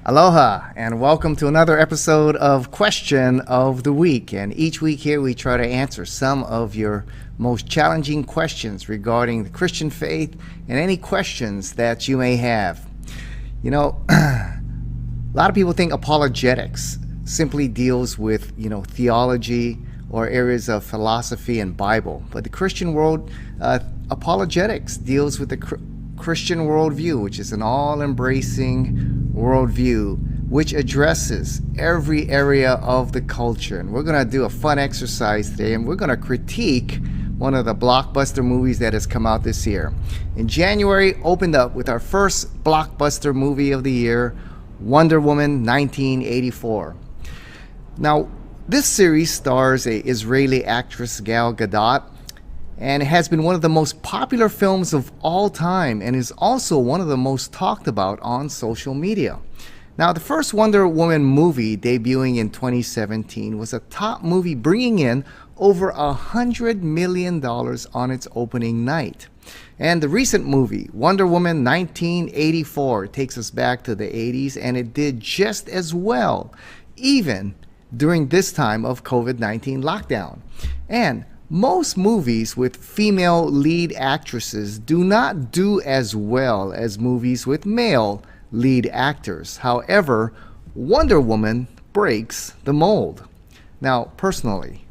Aloha, and welcome to another episode of Question of the Week. And each week here we try to answer some of your most challenging questions regarding the Christian faith and any questions that you may have. A lot of people think apologetics simply deals with, theology or areas of philosophy and Bible. But the Christian world, apologetics deals with the Christian worldview, which is an all-embracing worldview which addresses every area of the culture. And we're going to do a fun exercise today, and we're going to critique one of the blockbuster movies that has come out this year. In January, opened up with our first blockbuster movie of the year, Wonder Woman 1984. Now, this series stars a Israeli actress, Gal Gadot, and it has been one of the most popular films of all time and is also one of the most talked about on social media. Now, the first Wonder Woman movie debuting in 2017 was a top movie, bringing in over $100 million on its opening night. And the recent movie, Wonder Woman 1984, takes us back to the 80s, and it did just as well, even during this time of COVID-19 lockdown. And most movies with female lead actresses do not do as well as movies with male lead actors. However, Wonder Woman breaks the mold. Now, personally,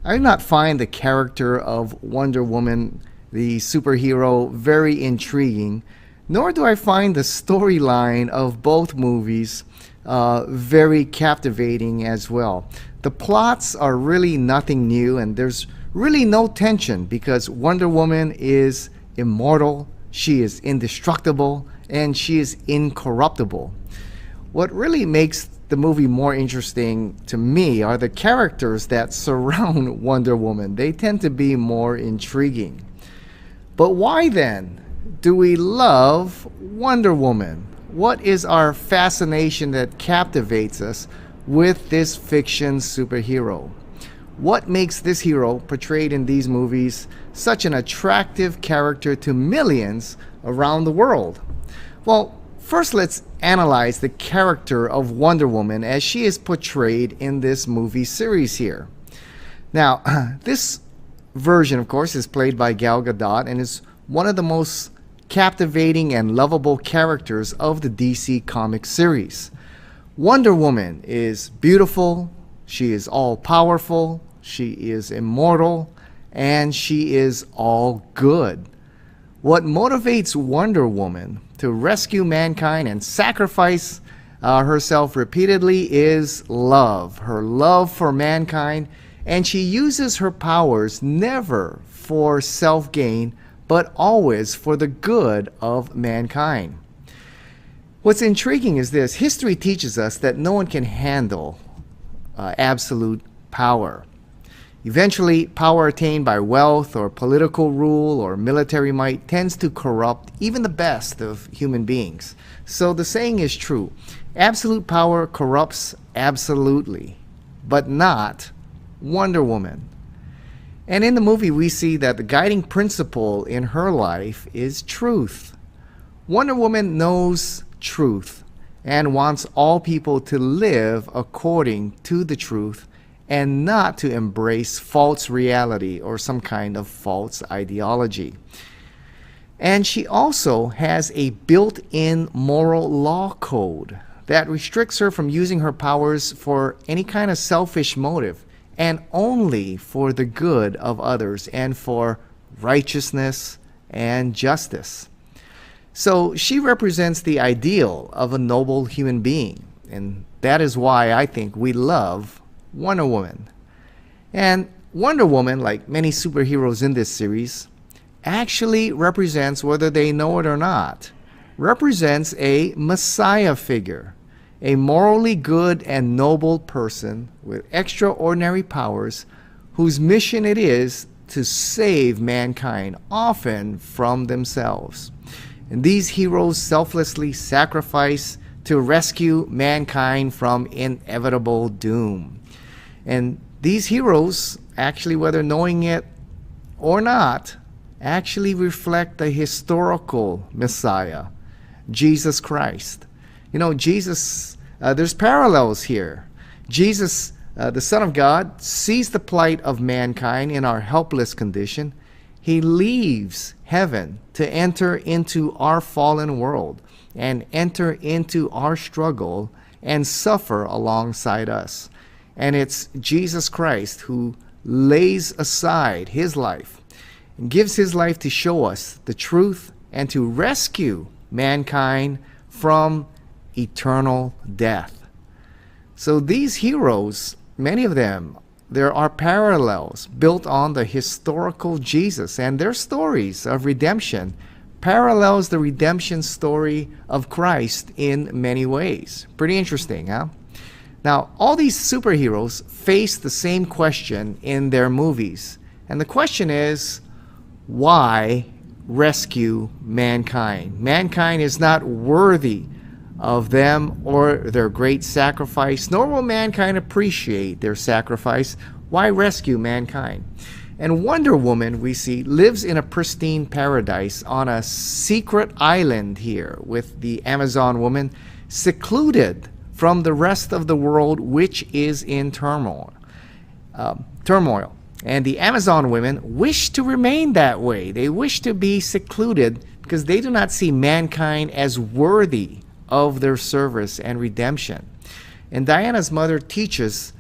I do not find the character of Wonder Woman, the superhero, very intriguing, nor do I find the storyline of both movies very captivating as well. The plots are really nothing new, and there's really no tension because Wonder Woman is immortal, she is indestructible, and she is incorruptible. What really makes the movie more interesting to me are the characters that surround Wonder Woman. They tend to be more intriguing. But why then do we love Wonder Woman? What is our fascination that captivates us with this fiction superhero? What makes this hero portrayed in these movies such an attractive character to millions around the world? Well, first let's analyze the character of Wonder Woman as she is portrayed in this movie series here. Now, this version, of course, is played by Gal Gadot and is one of the most captivating and lovable characters of the DC Comics series. Wonder Woman is beautiful, she is all-powerful, she is immortal, and she is all good. What motivates Wonder Woman to rescue mankind and sacrifice herself repeatedly is love, her love for mankind, and she uses her powers never for self-gain, but always for the good of mankind. What's intriguing is this: history teaches us that no one can handle absolute power. Eventually, power attained by wealth or political rule or military might tends to corrupt even the best of human beings. So the saying is true: absolute power corrupts absolutely, but not Wonder Woman. And in the movie, we see that the guiding principle in her life is truth. Wonder Woman knows truth and wants all people to live according to the truth and not to embrace false reality or some kind of false ideology. And she also has a built-in moral law code that restricts her from using her powers for any kind of selfish motive, and only for the good of others and for righteousness and justice. So she represents the ideal of a noble human being, and that is why I think we love Wonder Woman. And Wonder Woman, like many superheroes in this series, actually represents, whether they know it or not, represents a Messiah figure, a morally good and noble person with extraordinary powers whose mission it is to save mankind, often from themselves. And these heroes selflessly sacrifice to rescue mankind from inevitable doom. And these heroes, actually, whether knowing it or not, actually reflect the historical Messiah, Jesus Christ. Jesus, there's parallels here. Jesus, the Son of God, sees the plight of mankind in our helpless condition. He leaves heaven to enter into our fallen world and enter into our struggle and suffer alongside us. And it's Jesus Christ who lays aside his life and gives his life to show us the truth and to rescue mankind from eternal death. So these heroes, many of them, there are parallels built on the historical Jesus, and their stories of redemption parallels the redemption story of Christ in many ways. Pretty interesting, huh? Now, all these superheroes face the same question in their movies. And the question is, why rescue mankind? Mankind is not worthy of them or their great sacrifice, nor will mankind appreciate their sacrifice. Why rescue mankind? And Wonder Woman, we see, lives in a pristine paradise on a secret island here with the Amazon woman, secluded from the rest of the world, which is in turmoil. And the Amazon women wish to remain that way. They wish to be secluded because they do not see mankind as worthy of their service and redemption. And Diana's mother teaches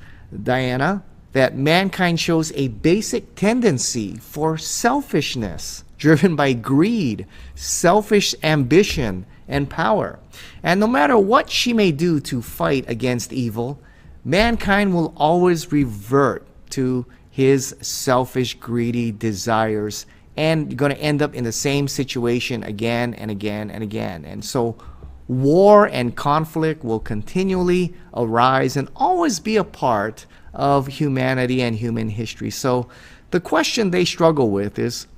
Diana that mankind shows a basic tendency for selfishness, driven by greed, selfish ambition, and power. And no matter what she may do to fight against evil, mankind will always revert to his selfish, greedy desires, and going to end up in the same situation again and again and again. And so war and conflict will continually arise and always be a part of humanity and human history. So the question they struggle with is,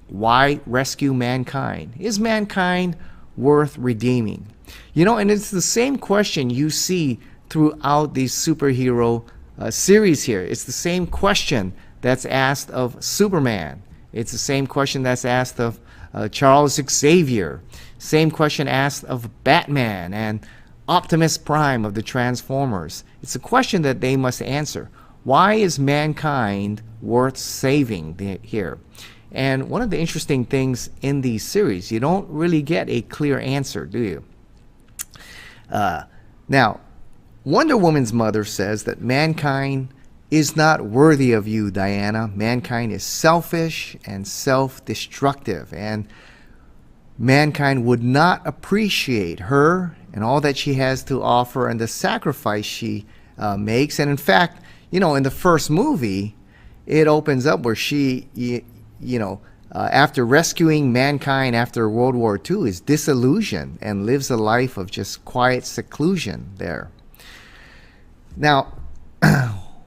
why rescue mankind? Is mankind worth redeeming? And it's the same question you see throughout these superhero series here. It's the same question that's asked of Superman. It's the same question that's asked of Charles Xavier. Same question asked of Batman and Optimus Prime of the Transformers. It's a question that they must answer. Why is mankind worth saving here? And one of the interesting things in these series, you don't really get a clear answer, do you? Now, Wonder Woman's mother says that mankind is not worthy of you, Diana. Mankind is selfish and self-destructive, and mankind would not appreciate her and all that she has to offer and the sacrifice she makes. And in fact, in the first movie, it opens up where she, after rescuing mankind after World War II, is disillusioned and lives a life of just quiet seclusion there. Now,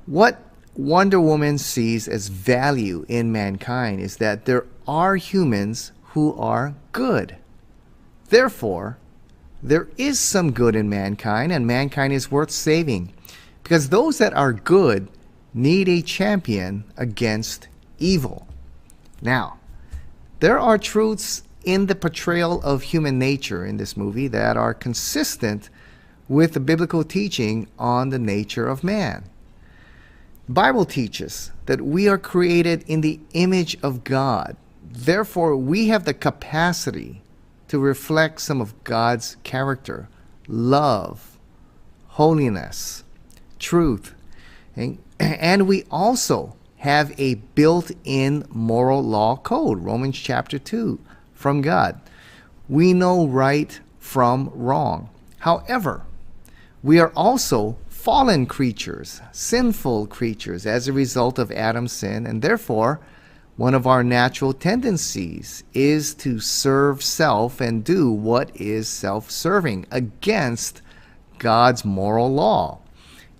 what Wonder Woman sees as value in mankind is that there are humans who are good. Therefore, there is some good in mankind, and mankind is worth saving, because those that are good need a champion against evil. Now, there are truths in the portrayal of human nature in this movie that are consistent with the biblical teaching on the nature of man. The Bible teaches that we are created in the image of God. Therefore, we have the capacity to reflect some of God's character, love, holiness, truth. And we also have a built-in moral law code, Romans chapter 2, from God. We know right from wrong. However, we are also fallen creatures, sinful creatures as a result of Adam's sin, and therefore one of our natural tendencies is to serve self and do what is self-serving against God's moral law.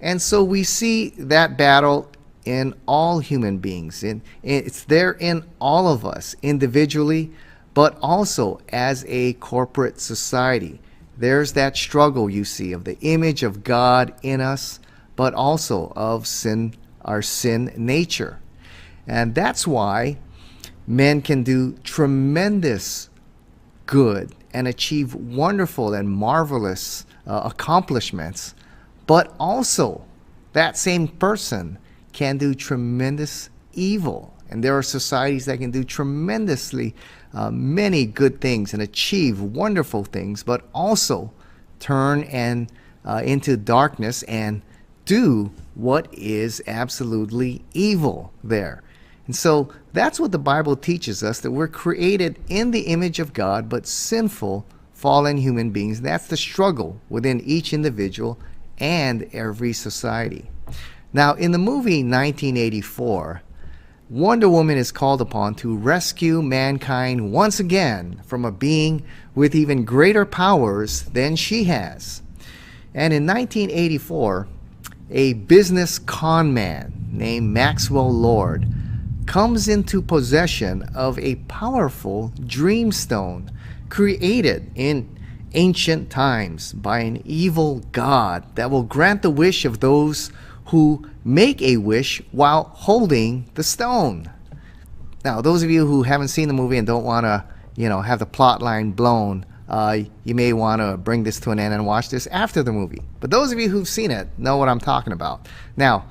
And so we see that battle in all human beings. It's there in all of us individually, but also as a corporate society. There's that struggle you see of the image of God in us, but also of sin, our sin nature. And that's why men can do tremendous good and achieve wonderful and marvelous accomplishments, but also that same person can do tremendous evil. And there are societies that can do tremendously many good things and achieve wonderful things, but also turn into darkness and do what is absolutely evil there. And so that's what the Bible teaches us, that we're created in the image of God, but sinful, fallen human beings. And that's the struggle within each individual and every society. Now, in the movie 1984, Wonder Woman is called upon to rescue mankind once again from a being with even greater powers than she has. And in 1984, a business con man named Maxwell Lord comes into possession of a powerful dreamstone created in ancient times by an evil god that will grant the wish of those who make a wish while holding the stone. Now, those of you who haven't seen the movie and don't want to, have the plot line blown, you may want to bring this to an end and watch this after the movie. But those of you who've seen it know what I'm talking about. Now,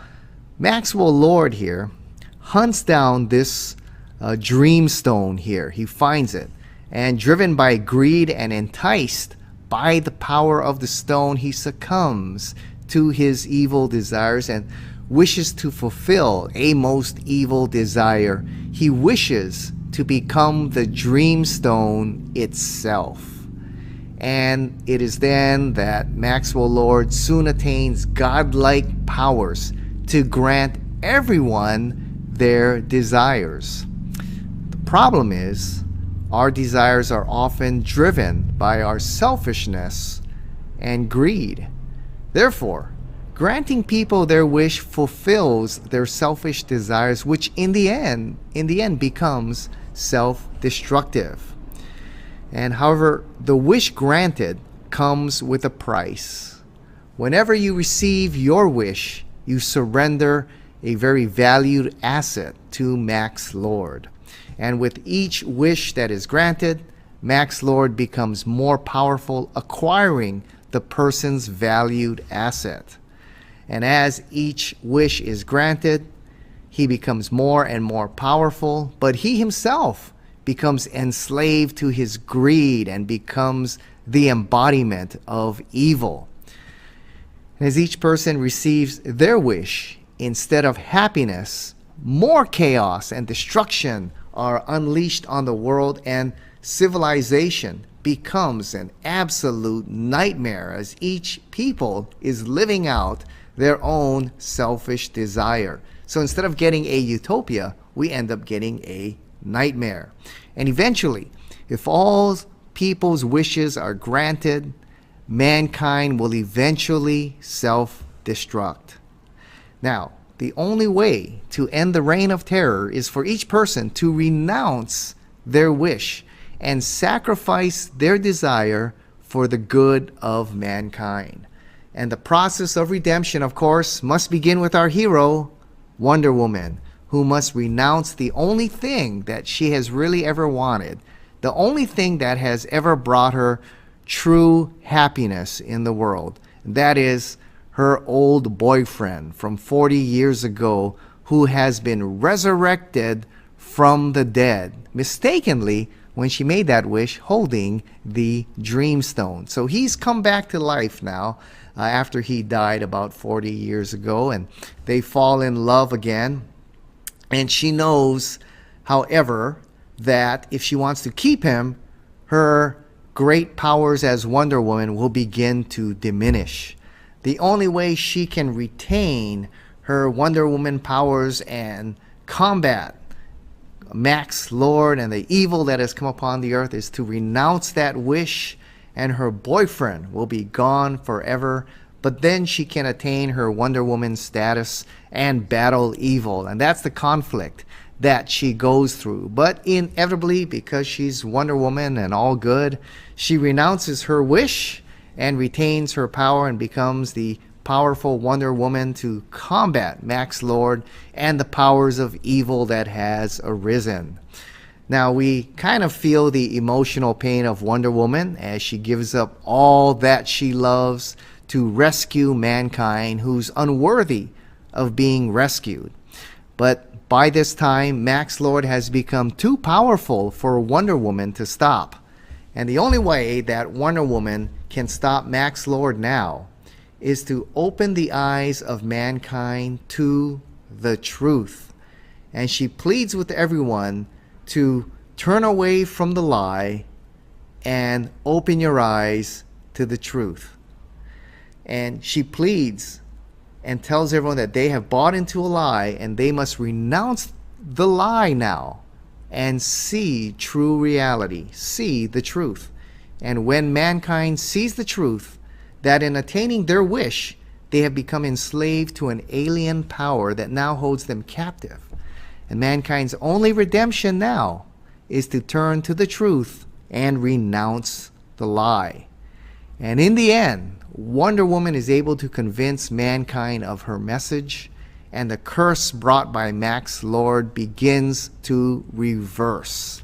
Maxwell Lord here hunts down this dreamstone here. He finds it, and driven by greed and enticed by the power of the stone, he succumbs to his evil desires and wishes to fulfill a most evil desire. He wishes to become the dreamstone itself. And it is then that Maxwell Lord soon attains godlike powers to grant everyone their desires. The problem is, our desires are often driven by our selfishness and greed. Therefore, granting people their wish fulfills their selfish desires, which in the end becomes self-destructive. And however, the wish granted comes with a price. Whenever you receive your wish, you surrender a very valued asset to Max Lord. And with each wish that is granted, Max Lord becomes more powerful, acquiring the person's valued asset. And as each wish is granted, he becomes more and more powerful, but he himself becomes enslaved to his greed and becomes the embodiment of evil. As each person receives their wish, instead of happiness, more chaos and destruction are unleashed on the world, and civilization becomes an absolute nightmare as each people is living out their own selfish desire. So instead of getting a utopia, we end up getting a nightmare. And eventually, if all people's wishes are granted, mankind will eventually self-destruct. Now, the only way to end the reign of terror is for each person to renounce their wish and sacrifice their desire for the good of mankind. And the process of redemption, of course, must begin with our hero, Wonder Woman, who must renounce the only thing that she has really ever wanted, the only thing that has ever brought her true happiness in the world. And that is her old boyfriend from 40 years ago, who has been resurrected from the dead, mistakenly, when she made that wish, holding the dreamstone. So he's come back to life now after he died about 40 years ago, and they fall in love again. And she knows, however, that if she wants to keep him, her great powers as Wonder Woman will begin to diminish. The only way she can retain her Wonder Woman powers and combat Max Lord and the evil that has come upon the earth is to renounce that wish, and her boyfriend will be gone forever. But then she can attain her Wonder Woman status and battle evil. And that's the conflict that she goes through. But inevitably, because she's Wonder Woman and all good, she renounces her wish and retains her power and becomes the powerful Wonder Woman to combat Max Lord and the powers of evil that has arisen. Now, we kind of feel the emotional pain of Wonder Woman as she gives up all that she loves to rescue mankind who's unworthy of being rescued. But by this time, Max Lord has become too powerful for Wonder Woman to stop. And the only way that Wonder Woman can stop Max Lord now is to open the eyes of mankind to the truth. And she pleads with everyone to turn away from the lie and open your eyes to the truth. And she pleads and tells everyone that they have bought into a lie and they must renounce the lie now and see true reality, see the truth. And when mankind sees the truth, that in attaining their wish, they have become enslaved to an alien power that now holds them captive. And mankind's only redemption now is to turn to the truth and renounce the lie. And in the end, Wonder Woman is able to convince mankind of her message, and the curse brought by Max Lord begins to reverse.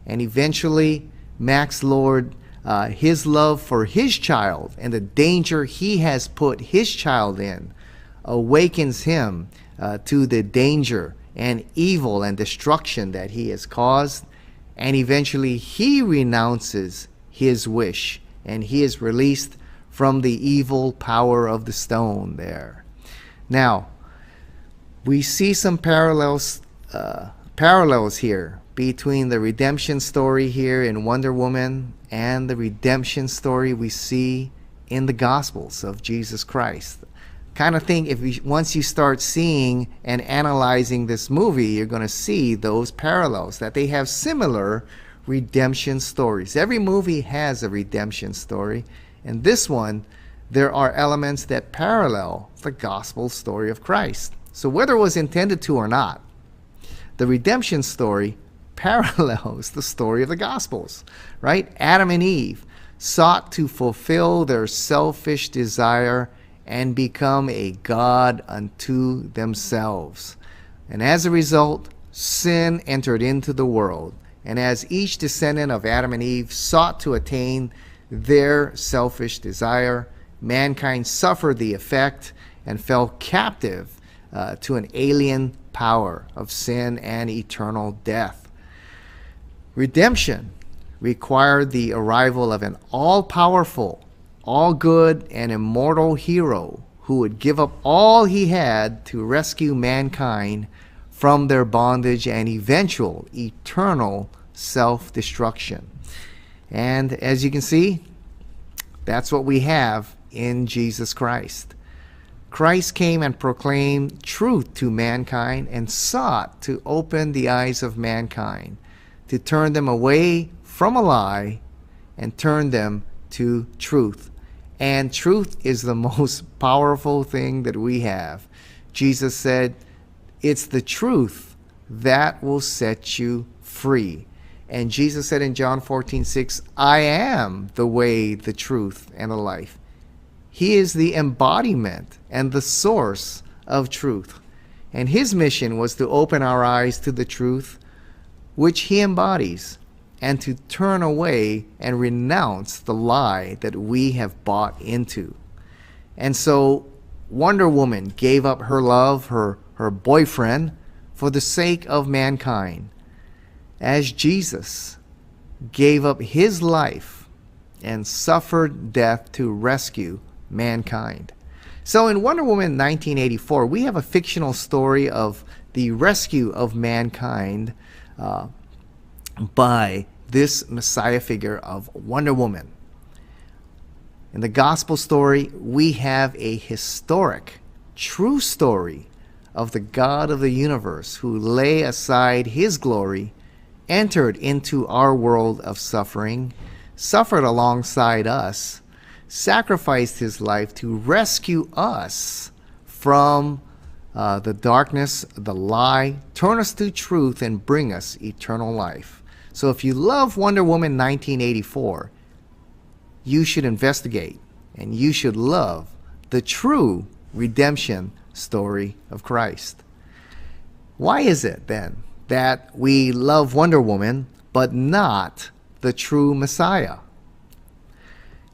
And eventually, Max Lord, his love for his child and the danger he has put his child in, awakens him to the danger and evil and destruction that he has caused, and eventually he renounces his wish and he is released from the evil power of the stone there. Now, we see some parallels here between the redemption story here in Wonder Woman and the redemption story we see in the Gospels of Jesus Christ. Kind of think once you start seeing and analyzing this movie, you're going to see those parallels, that they have similar redemption stories. Every movie has a redemption story, and this one, there are elements that parallel the gospel story of Christ. So whether it was intended to or not, the redemption story parallels the story of the Gospels, right? Adam and Eve sought to fulfill their selfish desire and become a god unto themselves. And as a result, sin entered into the world. And as each descendant of Adam and Eve sought to attain their selfish desire, mankind suffered the effect and fell captive to an alien power of sin and eternal death. Redemption required the arrival of an all-powerful, all-good, and immortal hero who would give up all he had to rescue mankind from their bondage and eventual eternal self-destruction. And as you can see, that's what we have in Jesus Christ. Christ came and proclaimed truth to mankind and sought to open the eyes of mankind, to turn them away from a lie and turn them to truth. And truth is the most powerful thing that we have. Jesus said, it's the truth that will set you free. And Jesus said in John 14:6, I am the way, the truth, and the life. He is the embodiment and the source of truth. And his mission was to open our eyes to the truth which he embodies, and to turn away and renounce the lie that we have bought into. And so Wonder Woman gave up her love, her boyfriend, for the sake of mankind, as Jesus gave up his life and suffered death to rescue mankind. So in Wonder Woman 1984, we have a fictional story of the rescue of mankind by this Messiah figure of Wonder Woman. In the gospel story, we have a historic, true story of the God of the universe who lay aside his glory, entered into our world of suffering, suffered alongside us, sacrificed his life to rescue us from the darkness, the lie, turn us to truth, and bring us eternal life. So if you love Wonder Woman 1984, you should investigate and you should love the true redemption story of Christ. Why is it then that we love Wonder Woman, but not the true Messiah?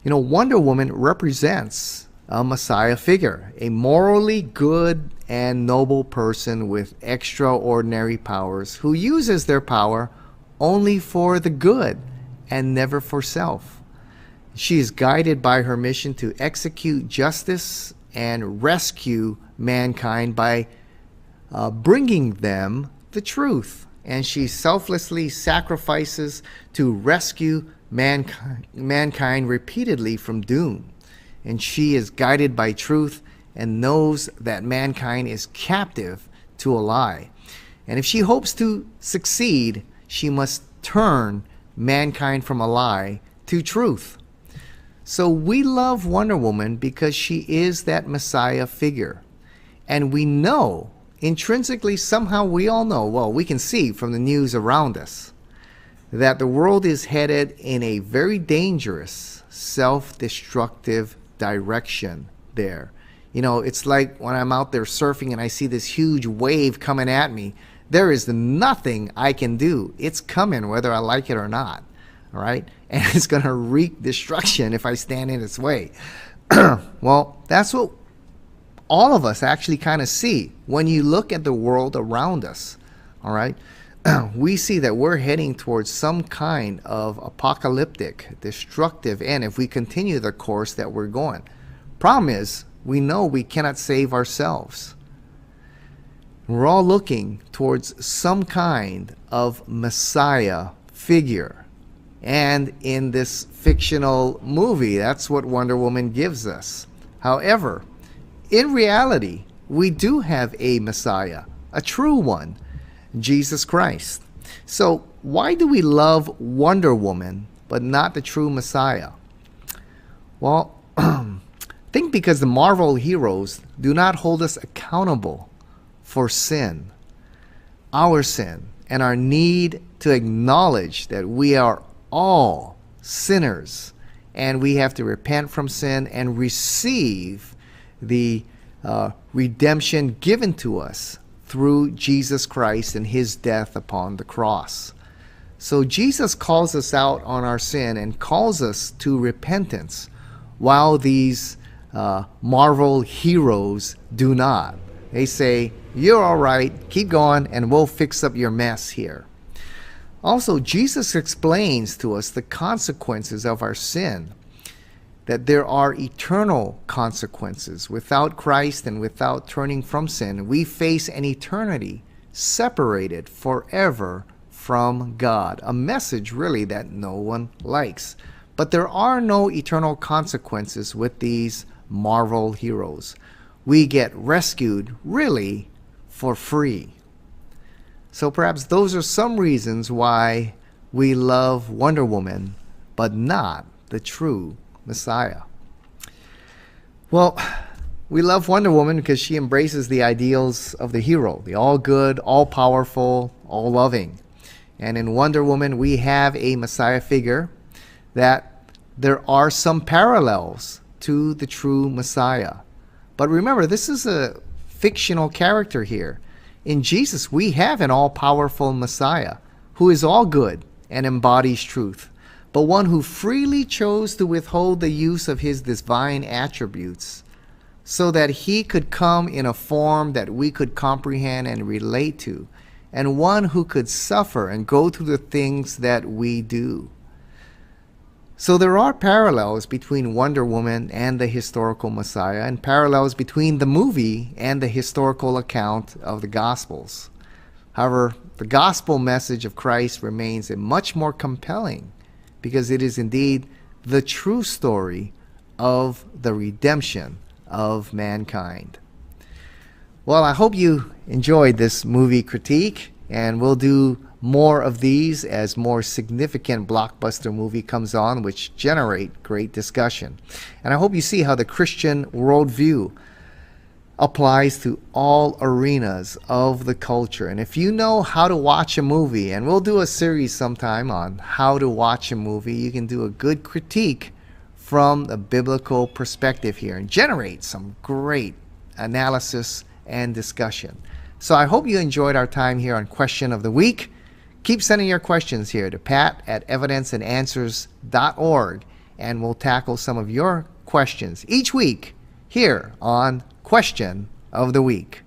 You know, Wonder Woman represents a Messiah figure, a morally good and noble person with extraordinary powers who uses their power only for the good and never for self. She is guided by her mission to execute justice and rescue mankind by bringing them the truth. And she selflessly sacrifices to rescue mankind repeatedly from doom. And she is guided by truth and knows that mankind is captive to a lie. And if she hopes to succeed, she must turn mankind from a lie to truth. So we love Wonder Woman because she is that Messiah figure. And we know, intrinsically, somehow we all know, well, we can see from the news around us, that the world is headed in a very dangerous, self-destructive direction there. You know, it's like when I'm out there surfing and I see this huge wave coming at me. There is nothing I can do. It's coming whether I like it or not. All right? And it's going to wreak destruction if I stand in its way. Well, that's what all of us actually kind of see when you look at the world around us. All right? We see that we're heading towards some kind of apocalyptic, destructive end if we continue the course that we're going. Problem is, we know we cannot save ourselves. We're all looking towards some kind of Messiah figure. And in this fictional movie, that's what Wonder Woman gives us. However, in reality, we do have a Messiah, a true one, Jesus Christ. So why do we love Wonder Woman but not the true Messiah? Well, I think because the Marvel heroes do not hold us accountable for sin, our sin, and our need to acknowledge that we are all sinners and we have to repent from sin and receive the redemption given to us through Jesus Christ and his death upon the cross. So Jesus calls us out on our sin and calls us to repentance, while these Marvel heroes do not. They say, you're all right, keep going, and we'll fix up your mess here. Also, Jesus explains to us the consequences of our sin, that there are eternal consequences. Without Christ and without turning from sin, we face an eternity separated forever from God. A message really that no one likes. But there are no eternal consequences with these Marvel heroes. We get rescued really for free. So perhaps those are some reasons why we love Wonder Woman, but not the true Messiah. Well, we love Wonder Woman because she embraces the ideals of the hero, the all-good, all-powerful, all-loving. And in Wonder Woman, we have a Messiah figure that there are some parallels to the true Messiah. But remember, this is a fictional character here. In Jesus, we have an all-powerful Messiah who is all good and embodies truth, but one who freely chose to withhold the use of his divine attributes so that he could come in a form that we could comprehend and relate to, and one who could suffer and go through the things that we do. So there are parallels between Wonder Woman and the historical Messiah, and parallels between the movie and the historical account of the Gospels. However, the gospel message of Christ remains a much more compelling, because it is indeed the true story of the redemption of mankind. Well, I hope you enjoyed this movie critique, and we'll do more of these as more significant blockbuster movie comes on, which generate great discussion. And I hope you see how the Christian worldview applies to all arenas of the culture. And if you know how to watch a movie, and we'll do a series sometime on how to watch a movie, you can do a good critique from a biblical perspective here and generate some great analysis and discussion. So I hope you enjoyed our time here on Question of the Week. Keep sending your questions here to pat@evidenceandanswers.org, and we'll tackle some of your questions each week here on Question of the Week.